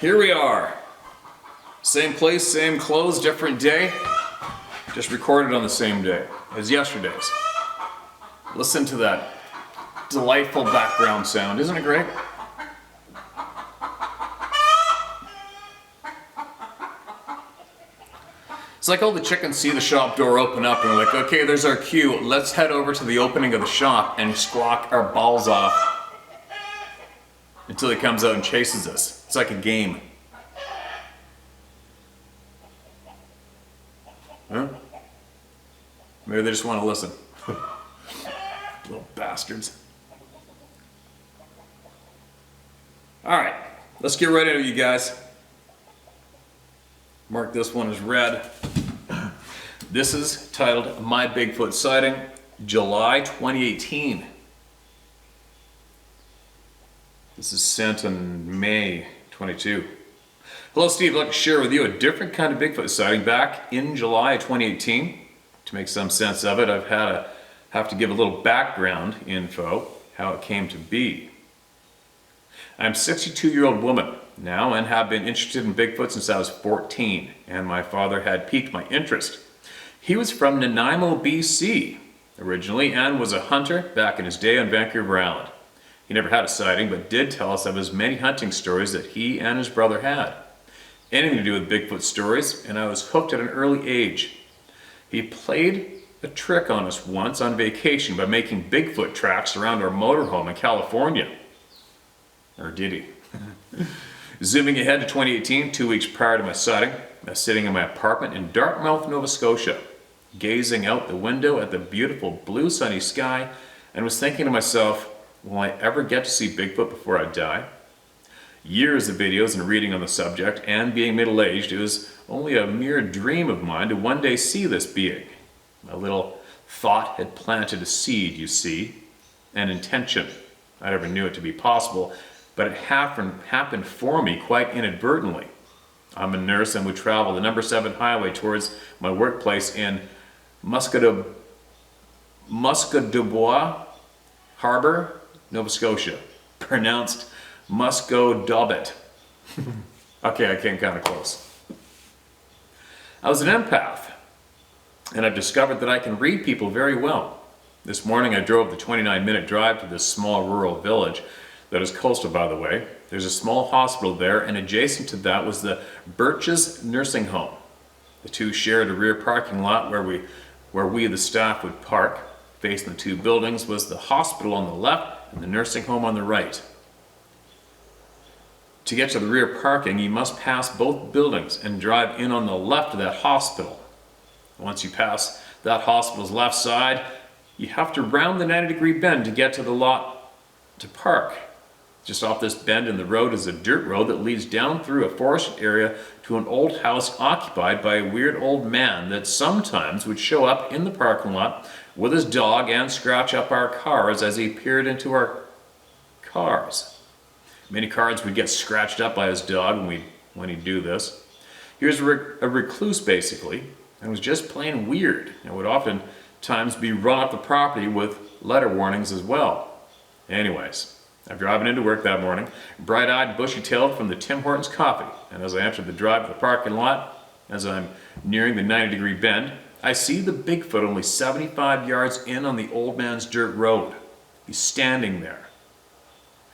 Here we are. Same place, same clothes, different day. Just recorded on the same day as yesterday's. Listen to that delightful background sound. Isn't it great? It's like all the chickens see the shop door open up and they're like, okay, there's our cue. Let's head over to the opening of the shop and squawk our balls off until he comes out and chases us. It's like a game. Huh? Maybe they just want to listen. Little bastards. Alright, let's get right into it, you guys. Mark this one as red. This is titled My Bigfoot Sighting, July 2018. This is sent in May 22. Hello Steve, I'd like to share with you a different kind of Bigfoot sighting back in July 2018. To make some sense of it, have to give a little background info, how it came to be. I'm a 62-year-old woman now and have been interested in Bigfoot since I was 14, and my father had piqued my interest. He was from Nanaimo, BC originally and was a hunter back in his day on Vancouver Island. He never had a sighting, but did tell us of his many hunting stories that he and his brother had. Anything to do with Bigfoot stories, and I was hooked at an early age. He played a trick on us once on vacation by making Bigfoot tracks around our motorhome in California. Or did he? Zooming ahead to 2018, 2 weeks prior to my sighting, I was sitting in my apartment in Dartmouth, Nova Scotia, gazing out the window at the beautiful blue sunny sky, and was thinking to myself, will I ever get to see Bigfoot before I die? Years of videos and reading on the subject, and being middle-aged, it was only a mere dream of mine to one day see this being. A little thought had planted a seed, you see, an intention. I never knew it to be possible, but it happened for me quite inadvertently. I'm a nurse and would travel the number 7 highway towards my workplace in Musquedobois Harbor, Nova Scotia. Pronounced Musquedoboit. Okay, I came kind of close. I was an empath, and I've discovered that I can read people very well. This morning I drove the 29-minute drive to this small rural village that is coastal, by the way. There's a small hospital there, and adjacent to that was the Birches Nursing Home. The two shared a rear parking lot where we, the staff, would park. Facing the two buildings was the hospital on the left and the nursing home on the right. To get to the rear parking, you must pass both buildings and drive in on the left of that hospital. Once you pass that hospital's left side, you have to round the 90-degree bend to get to the lot to park. Just off this bend in the road is a dirt road that leads down through a forested area to an old house occupied by a weird old man that sometimes would show up in the parking lot with his dog and scratch up our cars as he peered into our cars. Many cars would get scratched up by his dog when he'd do this. He was a recluse basically, and was just plain weird, and would oftentimes be run off the property with letter warnings as well. Anyways, I'm driving into work that morning, bright-eyed, bushy-tailed from the Tim Hortons coffee, and as I entered the drive of the parking lot, as I'm nearing the 90-degree bend, I see the Bigfoot only 75 yards in on the old man's dirt road. He's standing there,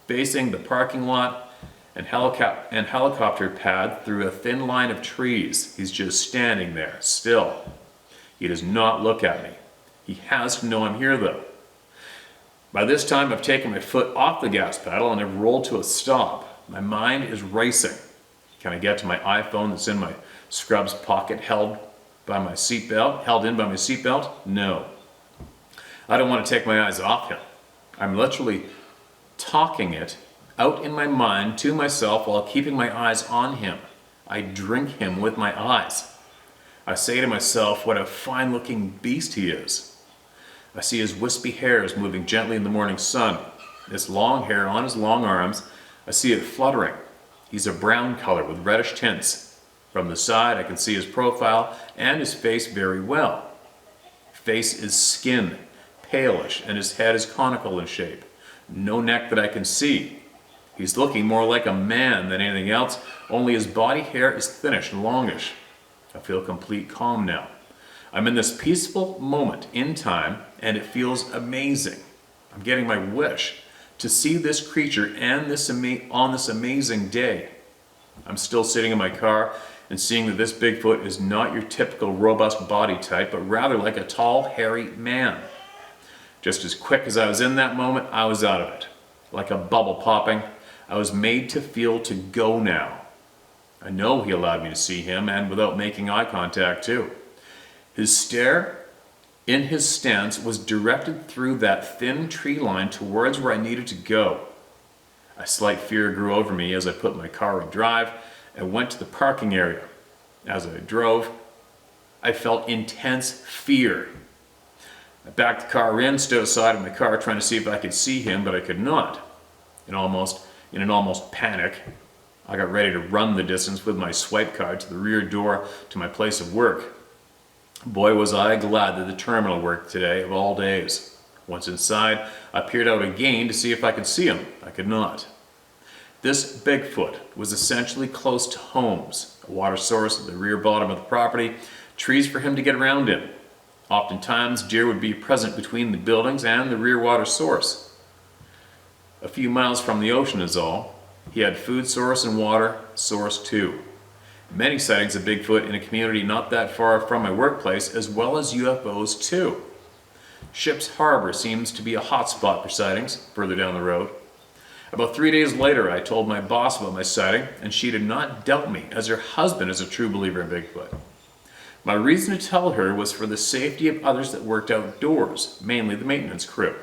facing the parking lot and helicopter pad through a thin line of trees. He's just standing there, still. He does not look at me. He has to know I'm here, though. By this time, I've taken my foot off the gas pedal and have rolled to a stop. My mind is racing. Can I get to my iPhone that's in my scrubs pocket, held in by my seatbelt? No. I don't want to take my eyes off him. I'm literally talking it out in my mind to myself while keeping my eyes on him. I drink him with my eyes. I say to myself, what a fine-looking beast he is. I see his wispy hairs moving gently in the morning sun. This long hair on his long arms, I see it fluttering. He's a brown color with reddish tints. From the side, I can see his profile and his face very well. Face is skin, palish, and his head is conical in shape. No neck that I can see. He's looking more like a man than anything else, only his body hair is thinnish and longish. I feel complete calm now. I'm in this peaceful moment in time, and it feels amazing. I'm getting my wish to see this creature and on this amazing day. I'm still sitting in my car and seeing that this Bigfoot is not your typical robust body type, but rather like a tall, hairy man. Just as quick as I was in that moment, I was out of it. Like a bubble popping, I was made to feel to go now. I know he allowed me to see him, and without making eye contact too. His stare in his stance was directed through that thin tree line towards where I needed to go. A slight fear grew over me as I put my car in drive and went to the parking area. As I drove, I felt intense fear. I backed the car in, stood outside of my car trying to see if I could see him, but I could not. In an almost panic, I got ready to run the distance with my swipe card to the rear door to my place of work. Boy, was I glad that the terminal worked today of all days. Once inside, I peered out again to see if I could see him. I could not. This Bigfoot was essentially close to homes, a water source at the rear bottom of the property, trees for him to get around in. Oftentimes, deer would be present between the buildings and the rear water source. A few miles from the ocean is all. He had food source and water source too. Many sightings of Bigfoot in a community not that far from my workplace, as well as UFOs too. Ship's Harbor seems to be a hotspot for sightings further down the road. About 3 days later, I told my boss about my sighting, and she did not doubt me, as her husband is a true believer in Bigfoot. My reason to tell her was for the safety of others that worked outdoors, mainly the maintenance crew.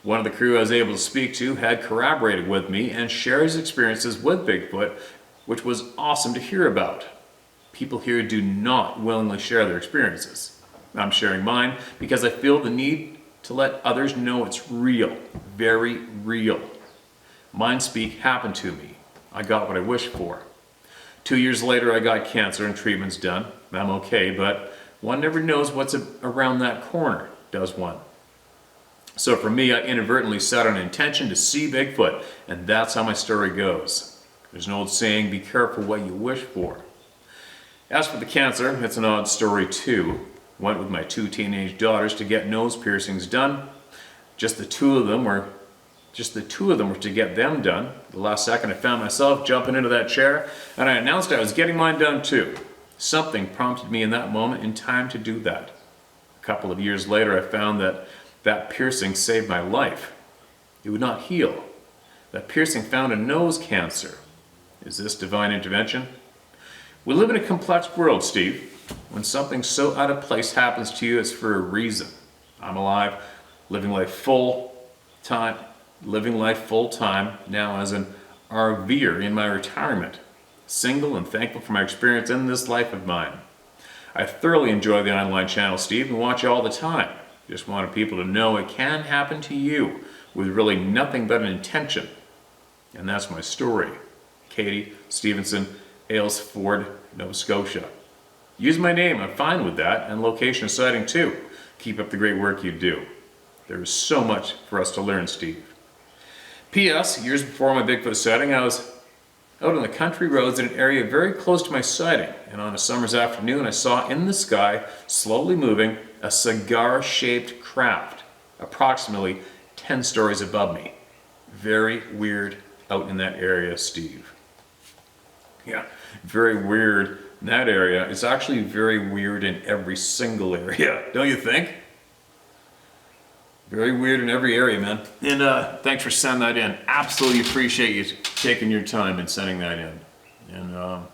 One of the crew I was able to speak to had corroborated with me and shared his experiences with Bigfoot, which was awesome to hear about. People here do not willingly share their experiences. I'm sharing mine because I feel the need to let others know it's real, very real. Mine speak happened to me. I got what I wished for. 2 years later, I got cancer and treatments done. I'm okay, but one never knows what's around that corner, does one? So for me, I inadvertently set an intention to see Bigfoot, and that's how my story goes. There's an old saying, be careful what you wish for. As for the cancer, it's an odd story too. Went with my 2 teenage daughters to get nose piercings done. Just the two of them were to get them done. The last second I found myself jumping into that chair, and I announced I was getting mine done too. Something prompted me in that moment in time to do that. A couple of years later, I found that piercing saved my life. It would not heal. That piercing found a nose cancer. Is this divine intervention? We live in a complex world, Steve. When something so out of place happens to you, it's for a reason. I'm alive, living life full time now as an RVer in my retirement. Single and thankful for my experience in this life of mine. I thoroughly enjoy the online channel, Steve, and watch you all the time. Just wanted people to know it can happen to you with really nothing but an intention. And that's my story. Katie Stevenson, Aylesford, Nova Scotia. Use my name, I'm fine with that, and location of sighting too. Keep up the great work you do. There is so much for us to learn, Steve. P.S. Years before my Bigfoot sighting, I was out on the country roads in an area very close to my sighting, and on a summer's afternoon I saw in the sky, slowly moving, a cigar-shaped craft, approximately 10 stories above me. Very weird out in that area, Steve. Yeah, very weird in that area. It's actually very weird in every single area, don't you think? Very weird in every area, man. And thanks for sending that in. Absolutely appreciate you taking your time and sending that in. And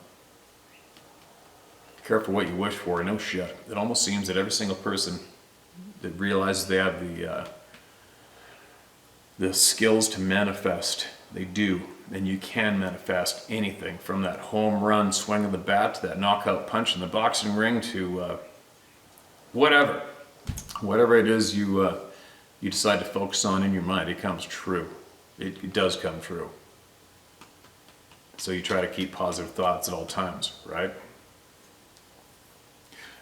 careful what you wish for. No shit. It almost seems that every single person that realizes they have the skills to manifest, they do. And you can manifest anything from that home run swing of the bat to that knockout punch in the boxing ring to whatever it is you decide to focus on in your mind. It comes true. It does come true. So you try to keep positive thoughts at all times, right?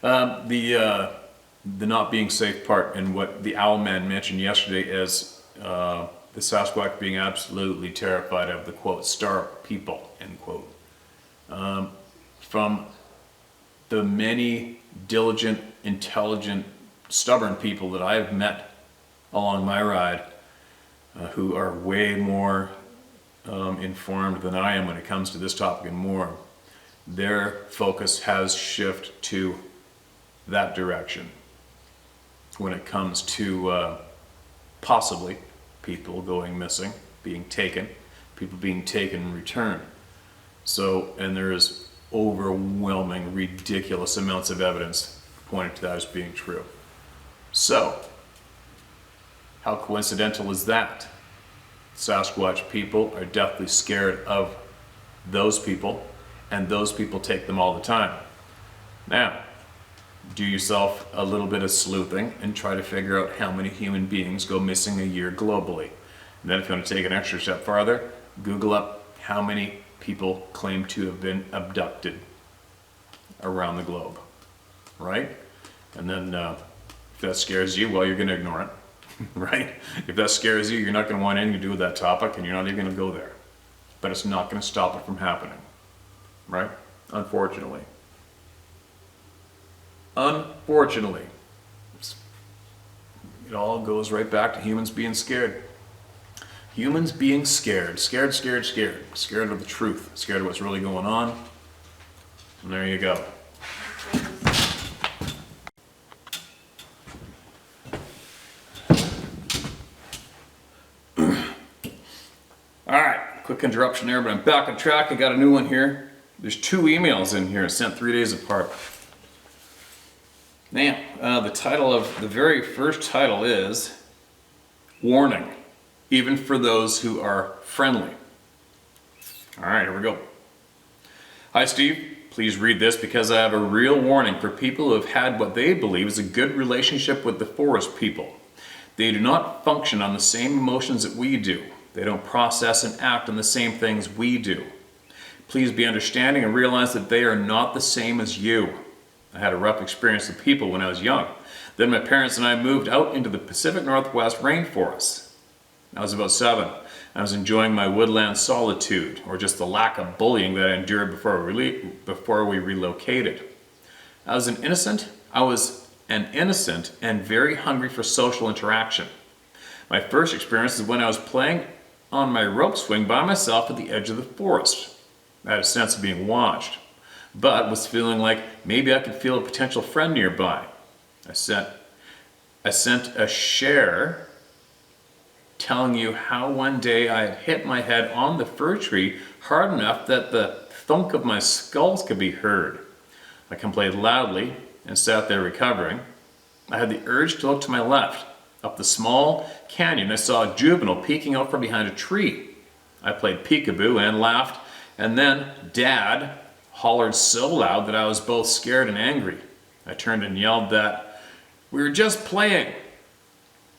The not being safe part, and what the owl man mentioned yesterday as the the Sasquatch being absolutely terrified of the quote, star people, end quote. From the many diligent, intelligent, stubborn people that I have met along my ride, who are way more informed than I am when it comes to this topic and more, their focus has shifted to that direction when it comes to possibly people going missing, being taken, people being taken and returned. So, and there is overwhelming, ridiculous amounts of evidence pointing to that as being true. So, how coincidental is that? Sasquatch people are deathly scared of those people, and those people take them all the time. Now, do yourself a little bit of sleuthing and try to figure out how many human beings go missing a year globally. And then if you want to take an extra step farther, Google up how many people claim to have been abducted around the globe, right? And then if that scares you, well, you're going to ignore it, right? If that scares you, you're not going to want anything to do with that topic, and you're not even going to go there. But it's not going to stop it from happening, right? Unfortunately. Unfortunately, it all goes right back to humans being scared. Humans being scared. Scared of the truth. Scared of what's really going on. And there you go. Alright, quick interruption there, but I'm back on track. I got a new one here. There's 2 emails in here sent 3 days apart. Now, the very first title is Warning, even for those who are friendly. Alright, here we go. Hi Steve, please read this because I have a real warning for people who have had what they believe is a good relationship with the forest people. They do not function on the same emotions that we do. They don't process and act on the same things we do. Please be understanding and realize that they are not the same as you. I had a rough experience with people when I was young. Then my parents and I moved out into the Pacific Northwest rainforest. I was about 7. I was enjoying my woodland solitude, or just the lack of bullying that I endured before we relocated. I was an innocent and very hungry for social interaction. My first experience is when I was playing on my rope swing by myself at the edge of the forest. I had a sense of being watched, but was feeling like maybe I could feel a potential friend nearby. I sent a share telling you how one day I had hit my head on the fir tree hard enough that the thunk of my skulls could be heard. I complained loudly and sat there recovering. I had the urge to look to my left. Up the small canyon, I saw a juvenile peeking out from behind a tree. I played peekaboo and laughed, and then Dad hollered so loud that I was both scared and angry. I turned and yelled that we were just playing.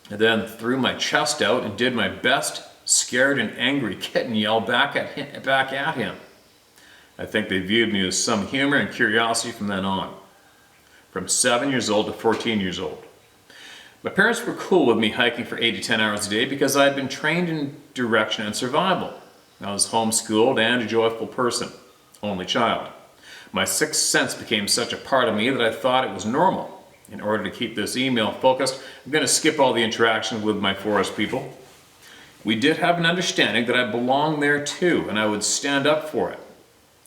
I then threw my chest out and did my best scared and angry kitten yell back at him. I think they viewed me with some humor and curiosity from then on. From 7 years old to 14 years old. My parents were cool with me hiking for 8 to 10 hours a day because I had been trained in direction and survival. I was homeschooled and a joyful person, only child. My sixth sense became such a part of me that I thought it was normal. In order to keep this email focused, I'm going to skip all the interaction with my forest people. We did have an understanding that I belonged there too, and I would stand up for it.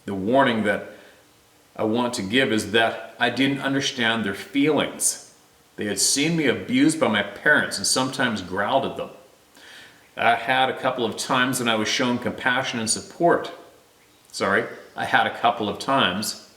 The warning that I want to give is that I didn't understand their feelings. They had seen me abused by my parents and sometimes growled at them. I had a couple of times when I was shown compassion and support. I had a couple of times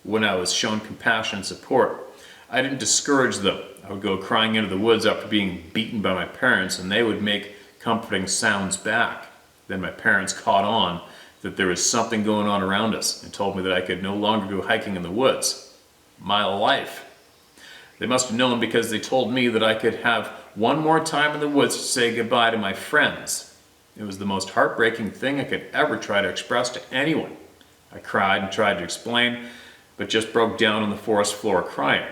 when I was shown compassion and support. I didn't discourage them. I would go crying into the woods after being beaten by my parents, and they would make comforting sounds back. Then my parents caught on that there was something going on around us and told me that I could no longer go hiking in the woods. My life. They must have known because they told me that I could have one more time in the woods to say goodbye to my friends. It was the most heartbreaking thing I could ever try to express to anyone. I cried and tried to explain, but just broke down on the forest floor crying.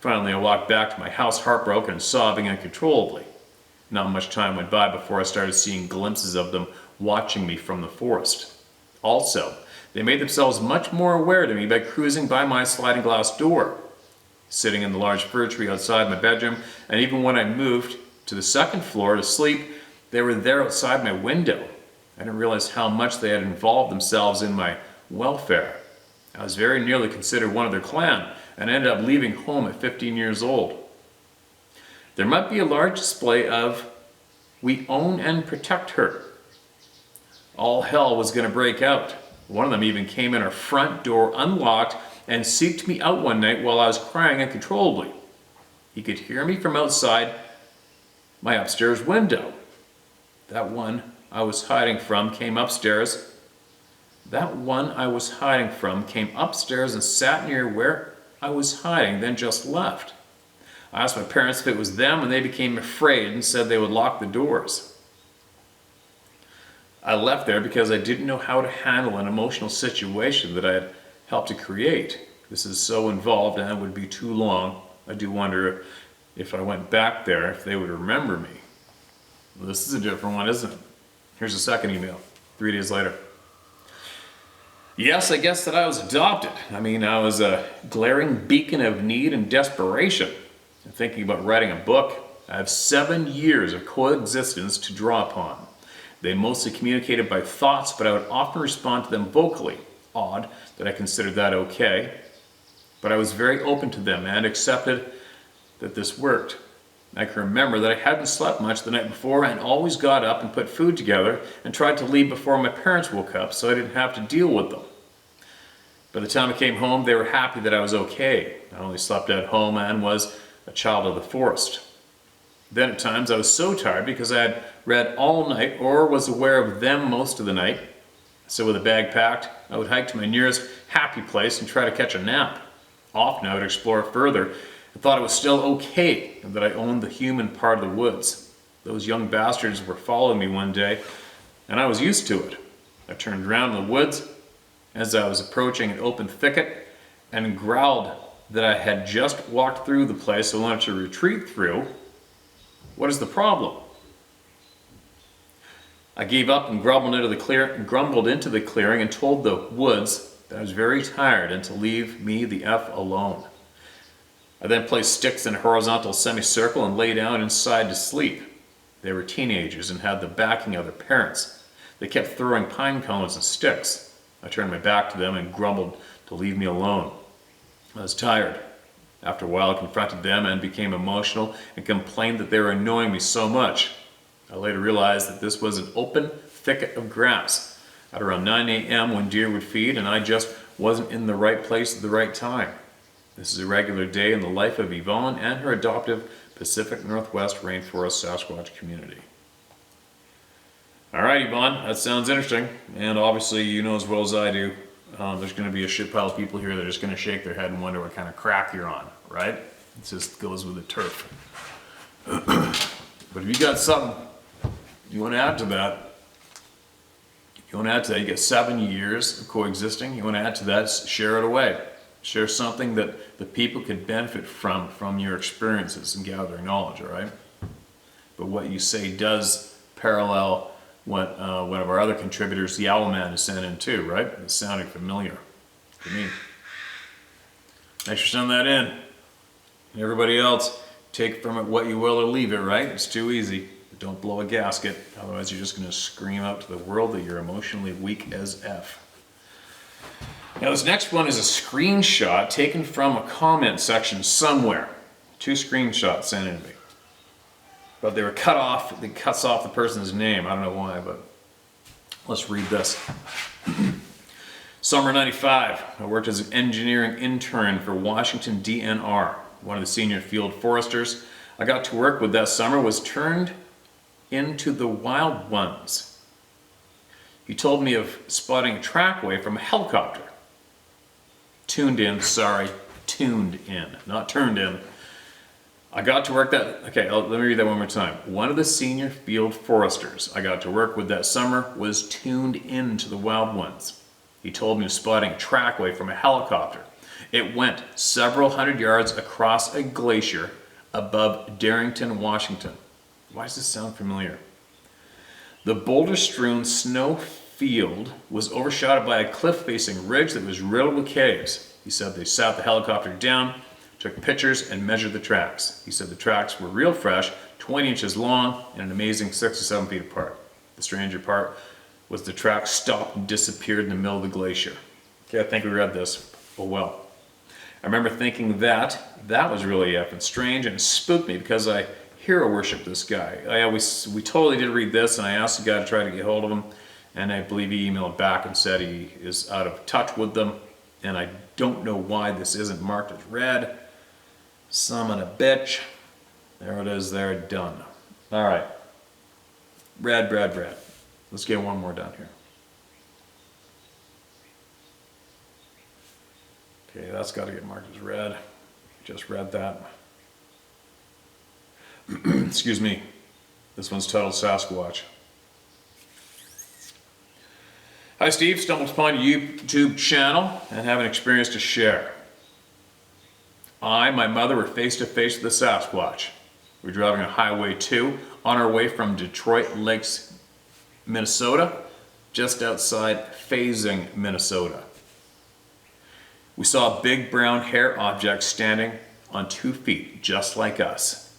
Finally, I walked back to my house heartbroken and sobbing uncontrollably. Not much time went by before I started seeing glimpses of them watching me from the forest. Also, they made themselves much more aware to me by cruising by my sliding glass door, sitting in the large fir tree outside my bedroom, and even when I moved to the second floor to sleep, they were there outside my window. I didn't realize how much they had involved themselves in my welfare. I was very nearly considered one of their clan, and ended up leaving home at 15 years old. There might be a large display of, "We own and protect her." All hell was going to break out. One of them even came in our front door unlocked and seeked me out one night while I was crying uncontrollably. He could hear me from outside my upstairs window. That one I was hiding from came upstairs. That one I was hiding from came upstairs and sat near where I was hiding, then just left. I asked my parents if it was them, and they became afraid and said they would lock the doors. I left there because I didn't know how to handle an emotional situation that I had helped to create. This is so involved and it would be too long. I do wonder if I went back there, if they would remember me. Well, this is a different one, isn't it? Here's a second email, 3 days later. Yes, I guess that I was adopted. I was a glaring beacon of need and desperation. I'm thinking about writing a book. I have 7 years of coexistence to draw upon. They mostly communicated by thoughts, but I would often respond to them vocally. Odd that I considered that okay. But I was very open to them and accepted that this worked. I can remember that I hadn't slept much the night before and always got up and put food together and tried to leave before my parents woke up so I didn't have to deal with them. By the time I came home, they were happy that I was okay. I only slept at home and was a child of the forest. Then at times I was so tired because I had read all night or was aware of them most of the night. So with a bag packed, I would hike to my nearest happy place and try to catch a nap. Often I would explore it further and thought it was still okay and that I owned the human part of the woods. Those young bastards were following me one day and I was used to it. I turned around in the woods as I was approaching an open thicket and growled that I had just walked through the place I wanted to retreat through. What is the problem? I gave up and grumbled into the clearing and told the woods that I was very tired and to leave me the F alone. I then placed sticks in a horizontal semicircle and lay down inside to sleep. They were teenagers and had the backing of their parents. They kept throwing pine cones and sticks. I turned my back to them and grumbled to leave me alone. I was tired. After a while, I confronted them and became emotional and complained that they were annoying me so much. I later realized that this was an open thicket of grass at around 9 a.m. when deer would feed, and I just wasn't in the right place at the right time. This is a regular day in the life of Yvonne and her adoptive Pacific Northwest Rainforest Sasquatch community. All right, Yvonne, that sounds interesting, and obviously you know as well as I do, there's going to be a shit pile of people here that are just going to shake their head and wonder what kind of crap you're on, right? It just goes with the turf. But if you got something you want to add to that, you get 7 years of coexisting, you want to add to that, share it away. Share something that the people could benefit from your experiences and gathering knowledge, all right? But what you say does parallel what one of our other contributors, the Owlman, has sent in too, right? It's sounding familiar to me. Thanks for sending that in. And everybody else, take from it what you will or leave it, right? It's too easy. Don't blow a gasket, otherwise you're just going to scream out to the world that you're emotionally weak as F. Now this next one is a screenshot taken from a comment section somewhere. 2 screenshots sent in to me. But they were cut off, it cuts off the person's name. I don't know why, but let's read this. Summer 95, I worked as an engineering intern for Washington DNR, one of the senior field foresters. I got to work with that summer was turned into the wild ones. He told me of spotting a trackway from a helicopter. Tuned in, not turned in. I got to work that, okay, let me read that one more time. One of the senior field foresters I got to work with that summer was tuned in to the wild ones. He told me of spotting a trackway from a helicopter. It went several hundred yards across a glacier above Darrington, Washington. Why does this sound familiar? The boulder-strewn snow field was overshadowed by a cliff-facing ridge that was riddled with caves. He said they sat the helicopter down, took pictures, and measured the tracks. He said the tracks were real fresh, 20 inches long, and an amazing 6 to 7 feet apart. The stranger part was the tracks stopped and disappeared in the middle of the glacier. Okay, I think we read this. Oh well. I remember thinking that was really effing strange, and it spooked me because I hero worship this guy. We totally did read this, and I asked the guy to try to get hold of him, and I believe he emailed back and said he is out of touch with them, and I don't know why this isn't marked as red. Son of a bitch. There it is there, done. All right. Red. Let's get one more done here. Okay, that's got to get marked as red. Just read that. Excuse me. This one's titled Sasquatch. Hi Steve, stumbled upon your YouTube channel and have an experience to share. My mother were face to face with the Sasquatch. We were driving on Highway 2 on our way from Detroit Lakes, Minnesota, just outside Phasing, Minnesota. We saw a big brown hair object standing on 2 feet, just like us.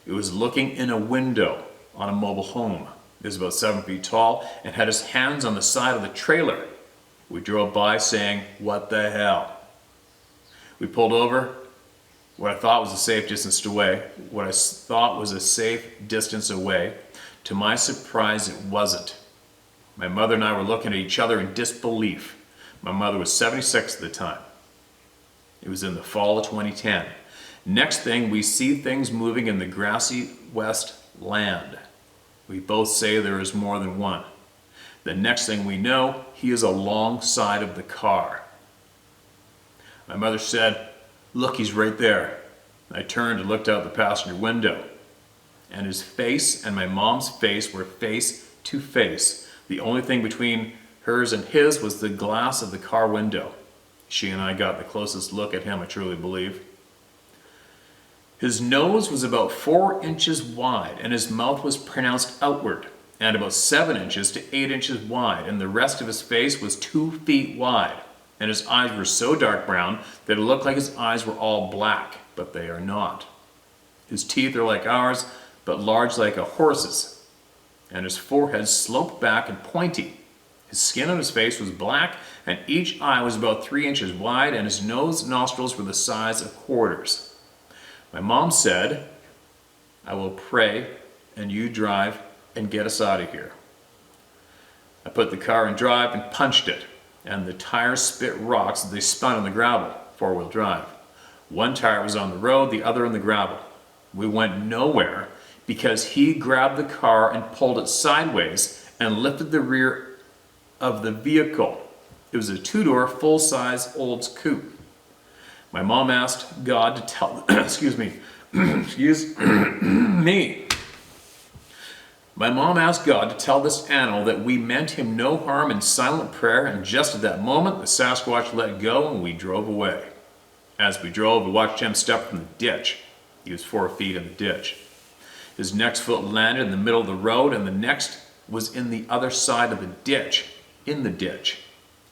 It was looking in a window on a mobile home. It was about 7 feet tall and had his hands on the side of the trailer. We drove by saying, "What the hell?" We pulled over what I thought was a safe distance away. To my surprise, it wasn't. My mother and I were looking at each other in disbelief. My mother was 76 at the time. It was in the fall of 2010. Next thing, we see things moving in the grassy west land. We both say there is more than one. The next thing we know, he is alongside of the car. My mother said, "Look, he's right there." I turned and looked out the passenger window, and his face and my mom's face were face to face. The only thing between hers and his was the glass of the car window. She and I got the closest look at him, I truly believe. His nose was about 4 inches wide, and his mouth was pronounced outward, and about 7 inches to 8 inches wide, and the rest of his face was 2 feet wide. And his eyes were so dark brown that it looked like his eyes were all black, but they are not. His teeth are like ours, but large like a horse's, and his forehead sloped back and pointy. His skin on his face was black, and each eye was about 3 inches wide, and his nose and nostrils were the size of quarters. My mom said, "I will pray, and you drive and get us out of here." I put the car in drive and punched it, and the tires spit rocks as they spun on the gravel, 4-wheel drive. One tire was on the road, the other in the gravel. We went nowhere because he grabbed the car and pulled it sideways and lifted the rear of the vehicle. It was a 2-door, full-size Olds coupe. My mom asked God to tell, My mom asked God to tell this animal that we meant him no harm in silent prayer, and just at that moment, the Sasquatch let go and we drove away. As we drove, we watched him step from the ditch. He was 4 feet in the ditch. His next foot landed in the middle of the road, and the next was in the other side of the ditch, in the ditch.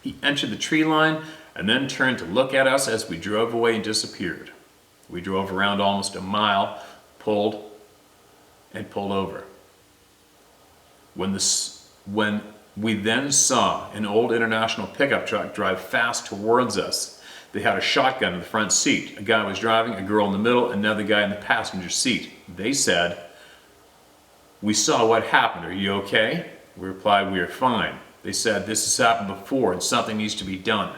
He entered the tree line and then turned to look at us as we drove away and disappeared. We drove around almost a mile, pulled over. When we then saw an old international pickup truck drive fast towards us. They had a shotgun in the front seat. A guy was driving, a girl in the middle, another guy in the passenger seat. They said, "We saw what happened. Are you okay?" We replied, "We are fine." They said, "This has happened before and something needs to be done."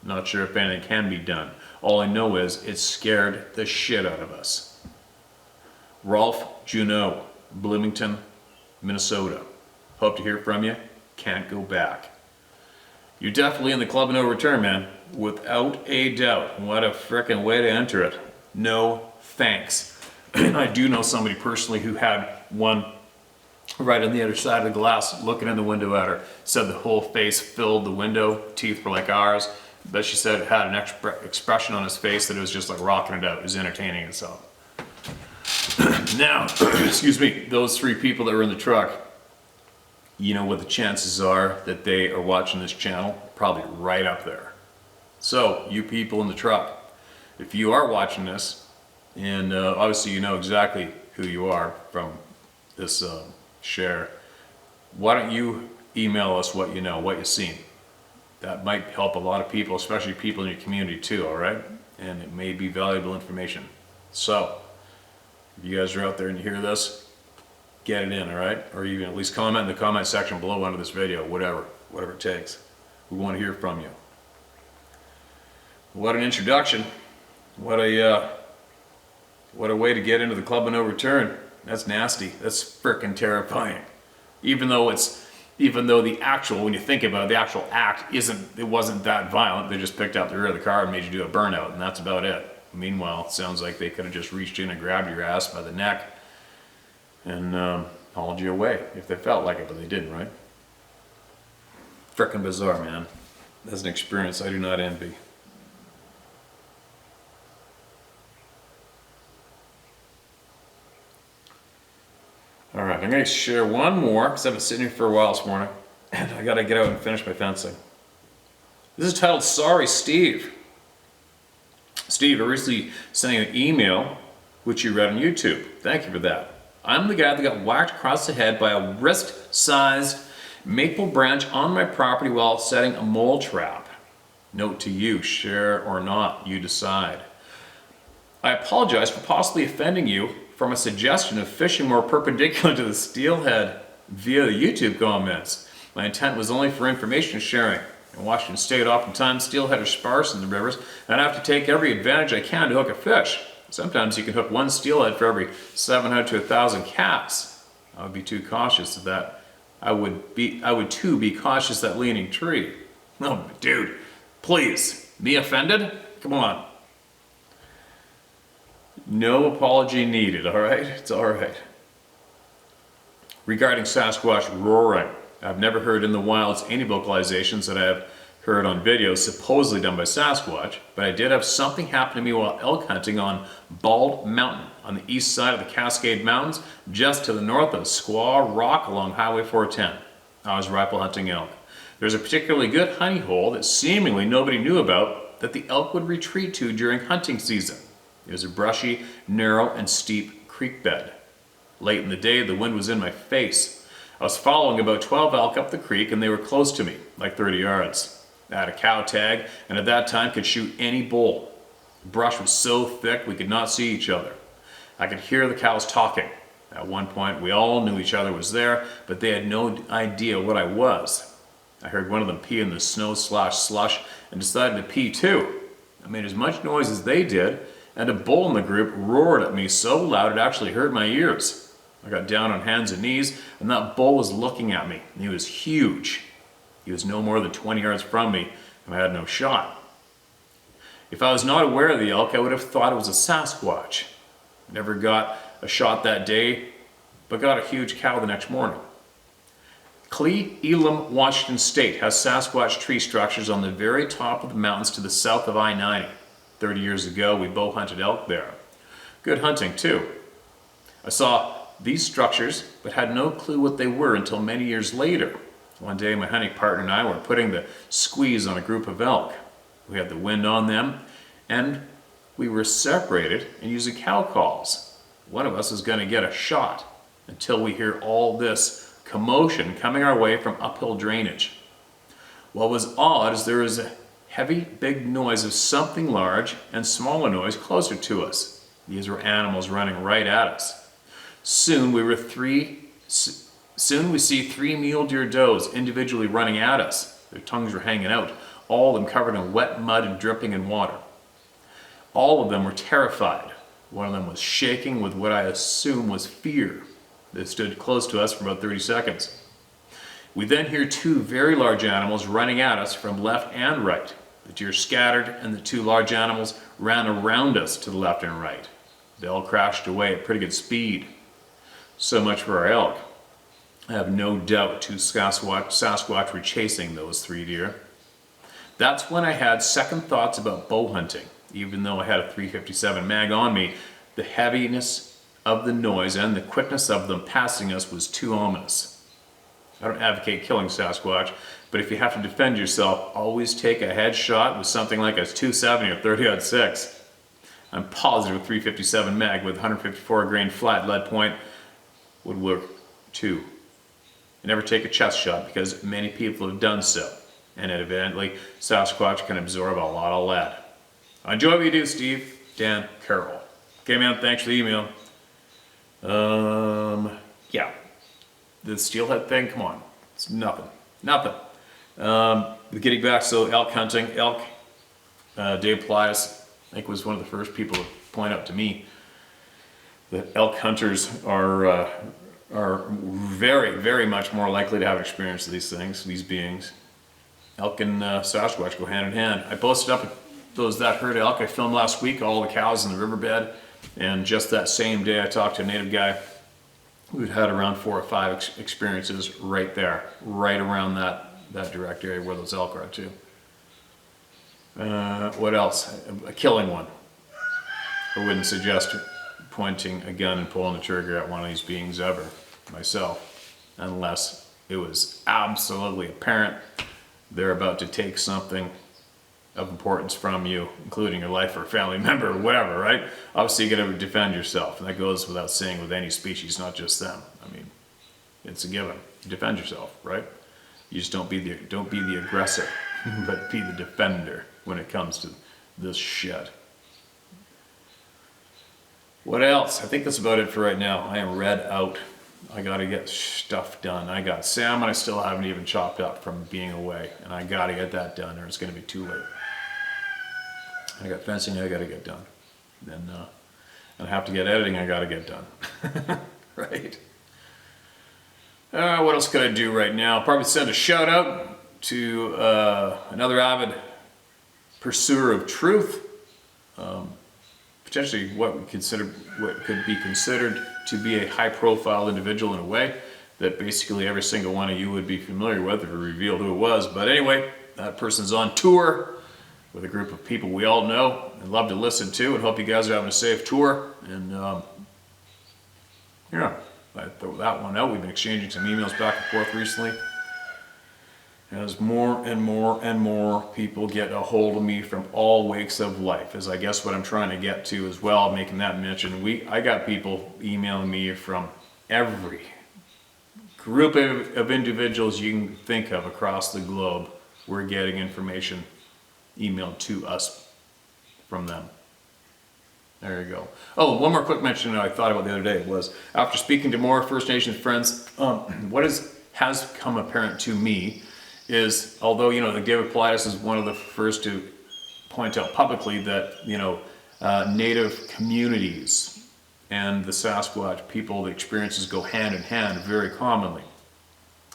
Not sure if anything can be done. All I know is it scared the shit out of us. Rolf Junot, Bloomington, Minnesota. Hope to hear from you. Can't go back. You're definitely in the club of no return, man. Without a doubt. What a frickin' way to enter it. No thanks. And I do know somebody personally who had one right on the other side of the glass looking in the window at her. Said the whole face filled the window. Teeth were like ours. But she said it had an expression on his face that it was just like rocking it out. It was entertaining itself. Now, excuse me, those 3 people that were in the truck, you know what the chances are that they are watching this channel? Probably right up there. So, you people in the truck, if you are watching this, and obviously you know exactly who you are from this share, why don't you email us what you know, what you've seen? That might help a lot of people, especially people in your community too, all right? And it may be valuable information. So, if you guys are out there and you hear this, get it in, all right? Or even at least comment in the comment section below under this video, whatever it takes. We want to hear from you. What an introduction. What a way to get into the club of no return. That's nasty. That's frickin' terrifying. Even though the actual, when you think about it, the actual act wasn't that violent. They just picked up the rear of the car and made you do a burnout, and that's about it. Meanwhile, it sounds like they could have just reached in and grabbed your ass by the neck and hauled you away if they felt like it, but they didn't, right? Frickin' bizarre, man. That's an experience I do not envy. All right, I'm going to share one more because I've been sitting here for a while this morning and I got to get out and finish my fencing. This is titled, Sorry, Steve. Steve, I recently sent you an email which you read on YouTube. Thank you for that. I'm the guy that got whacked across the head by a wrist-sized maple branch on my property while setting a mole trap. Note to you, share or not, you decide. I apologize for possibly offending you from a suggestion of fishing more perpendicular to the steelhead via the YouTube comments. My intent was only for information sharing. In Washington State, oftentimes steelhead are sparse in the rivers, and I have to take every advantage I can to hook a fish. Sometimes you can hook 1 steelhead for every 700 to 1,000 casts. I would be too cautious of that. I would too be cautious of that leaning tree. Oh, dude, please, be offended? Come on. No apology needed, all right? It's all right. Regarding Sasquatch roaring, I've never heard in the wilds any vocalizations that I have heard on videos supposedly done by Sasquatch, but I did have something happen to me while elk hunting on Bald Mountain on the east side of the Cascade Mountains, just to the north of Squaw Rock along Highway 410. I was rifle hunting elk. There's a particularly good honey hole that seemingly nobody knew about that the elk would retreat to during hunting season. It was a brushy, narrow, and steep creek bed. Late in the day, the wind was in my face. I was following about 12 elk up the creek and they were close to me, like 30 yards. I had a cow tag and at that time could shoot any bull. The brush was so thick we could not see each other. I could hear the cows talking. At one point, we all knew each other was there, but they had no idea what I was. I heard one of them pee in the snow/slush and decided to pee too. I made as much noise as they did, and a bull in the group roared at me so loud it actually hurt my ears. I got down on hands and knees, and that bull was looking at me. And he was huge. He was no more than 20 yards from me, and I had no shot. If I was not aware of the elk, I would have thought it was a Sasquatch. I never got a shot that day, but got a huge cow the next morning. Cle Elum, Washington State has Sasquatch tree structures on the very top of the mountains to the south of I-90. 30 years ago, we bow hunted elk there. Good hunting, too. I saw these structures, but had no clue what they were until many years later. One day, my hunting partner and I were putting the squeeze on a group of elk. We had the wind on them, and we were separated and using cow calls. One of us was going to get a shot until we hear all this commotion coming our way from uphill drainage. What was odd is there was a heavy, big noise of something large and smaller noise closer to us. These were animals running right at us. Soon we see 3 mule deer does individually running at us. Their tongues were hanging out, all of them covered in wet mud and dripping in water. All of them were terrified. One of them was shaking with what I assume was fear. They stood close to us for about 30 seconds. We then hear 2 very large animals running at us from left and right. The deer scattered and the 2 large animals ran around us to the left and right. They all crashed away at pretty good speed. So much for our elk. I have no doubt 2 Sasquatch were chasing those 3 deer. That's when I had second thoughts about bow hunting. Even though I had a .357 mag on me, the heaviness of the noise and the quickness of them passing us was too ominous. I don't advocate killing Sasquatch, but if you have to defend yourself, always take a headshot with something like a 270 or 30-06. I'm positive a 357 mag with 154 grain flat lead point would work too. And never take a chest shot because many people have done so. And evidently, Sasquatch can absorb a lot of lead. I enjoy what you do, Steve. Dan Carroll. Okay, man, thanks for the email. Yeah. The steelhead thing, come on. It's nothing. Nothing. Getting back, so elk hunting. Dave Plius, I think, was one of the first people to point out to me that elk hunters are very, very much more likely to have experience of these things, these beings. Elk and Sasquatch go hand in hand. I posted up those that herd elk I filmed last week, all the cows in the riverbed, and just that same day I talked to a native guy who'd had around 4 or 5 experiences right there, right around that direct area where those elk are too. What else? A killing one. I wouldn't suggest pointing a gun and pulling the trigger at one of these beings ever, myself, unless it was absolutely apparent they're about to take something of importance from you, including your life or family member or whatever, right? Obviously you gotta defend yourself, and that goes without saying with any species, not just them. I mean, it's a given. Defend yourself, right? You just don't be the aggressor, but be the defender when it comes to this shit. What else? I think that's about it for right now. I am read out. I gotta get stuff done. I got salmon I still haven't even chopped up from being away, and I gotta get that done or it's gonna be too late. I got fencing I gotta get done. Then I have to get editing I gotta get done. Right? What else could I do right now? Probably send a shout out to another avid pursuer of truth. Potentially what could be considered to be a high-profile individual in a way that basically every single one of you would be familiar with if we revealed who it was. But anyway, that person's on tour with a group of people we all know and love to listen to, and hope you guys are having a safe tour. And yeah, I throw that one out. We've been exchanging some emails back and forth recently. As more and more and more people get a hold of me from all wakes of life, is I guess what I'm trying to get to as well, making that mention. I got people emailing me from every group of individuals you can think of across the globe. We're getting information emailed to us from them. There you go. Oh, one more quick mention that I thought about the other day was, after speaking to more First Nations friends, what has come apparent to me is, although, you know, David Politis is one of the first to point out publicly that, you know, native communities and the Sasquatch people, the experiences go hand in hand very commonly.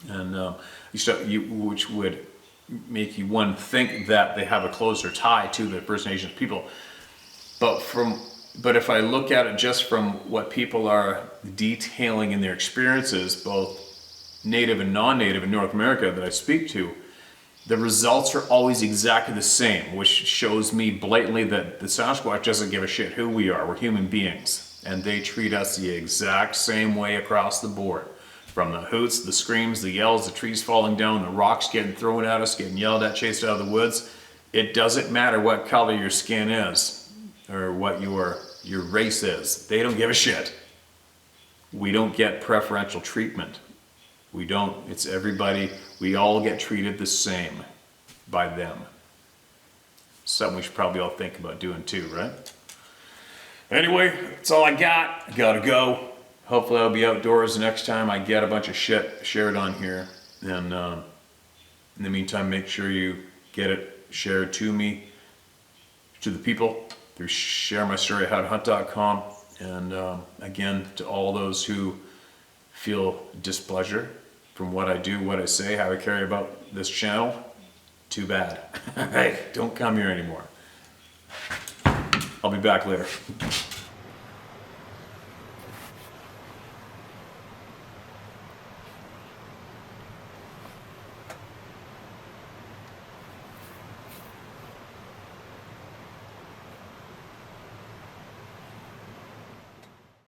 And which would make you think that they have a closer tie to the First Nations people. But if I look at it just from what people are detailing in their experiences, both native and non-native in North America that I speak to, the results are always exactly the same, which shows me blatantly that the Sasquatch doesn't give a shit who we are. We're human beings, and they treat us the exact same way across the board. From the hoots, the screams, the yells, the trees falling down, the rocks getting thrown at us, getting yelled at, chased out of the woods. It doesn't matter what color your skin is or what your race is. They don't give a shit. We don't get preferential treatment. We don't. It's everybody. We all get treated the same by them. Something we should probably all think about doing too, right? Anyway, that's all I got. I gotta go. Hopefully I'll be outdoors next time I get a bunch of shit shared on here. And in the meantime, make sure you get it shared to me, to the people, through sharemystory@howtohunt.com. And again, to all those who feel displeasure from what I do, what I say, how I carry about this channel, too bad. Hey, don't come here anymore. I'll be back later.